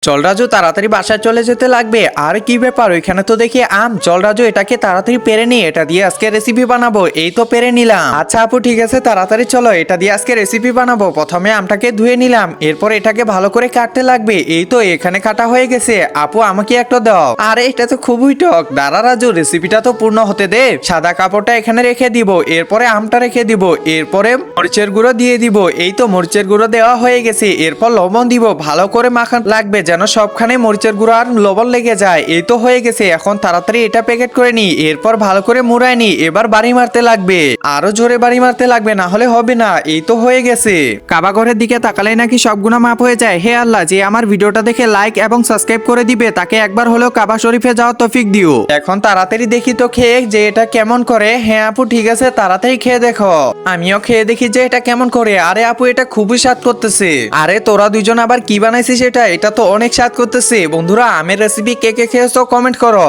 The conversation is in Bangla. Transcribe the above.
চল রাজু, তাড়াতাড়ি বাসায় চলে যেতে লাগবে। আর কি ব্যাপার, ওইখানে তো দেখি আম। চল রাজু, এটাকে তাড়াতাড়ি পেরে নি, এটা দিয়ে আজকে রেসিপি বানাবো। এই তো পেরে নিলাম। আচ্ছা আপু, ঠিক আছে, তাড়াতাড়ি চলো, এটা দিয়ে আজকে রেসিপি বানাবো। প্রথমে আমটাকে ধুয়ে নিলাম, এরপর এটাকে ভালো করে কাটতে লাগবে। এই তো এখানে কাটা হয়ে গেছে। আপু আমাকে একটা দাও। আরে এটা তো খুবই টক। দাঁড়া রাজু, রেসিপিটা তো পূর্ণ হতে দে। সাদা কাপড়টা এখানে রেখে দিব, এরপরে আমটা রেখে দিব, এরপরে মরিচের গুঁড়ো দিয়ে দিব। এই তো মরিচের গুঁড়ো দেওয়া হয়ে গেছে। এরপর লবণ দিব, ভালো করে মাখান লাগবে যেন সবখানে মরিচের গুঁড়ো আর লবণ লেগে যায়। এই তো হয়ে গেছে। এখন তাড়াতাড়ি এটা প্যাকেট করে নি, এরপর ভালো করে মুড়াই নি। এবার বাড়ি মারতে লাগবে, আরো জোরে বাড়ি মারতে লাগবে, না হলে হবে না। এই তো হয়ে গেছে। কাবা ঘরের দিকে তাকালেই নাকি সব গুনাহ মাপ হয়ে যায়। হে আল্লাহ, যে আমার ভিডিওটা দেখে লাইক এবং সাবস্ক্রাইব করে দিবে তাকে একবার হলেও কাবা শরীফে যাওয়ার তৌফিক দিও। এখন তাড়াতাড়ি দেখি তো খেয়ে যে এটা কেমন করে। হ্যাঁ আপু, ঠিক আছে, তাড়াতাড়ি খেয়ে দেখো। আমিও খেয়ে দেখি যে এটা কেমন করে। আরে আপু, এটা খুবই স্বাদ করতেছে। আরে তোরা দুজন আবার কি বানাইছিস? এটা তো অনেক স্বাদ করতেছে। বন্ধুরা, আমের রেসিপি কে কে খেয়েছো কমেন্ট করো।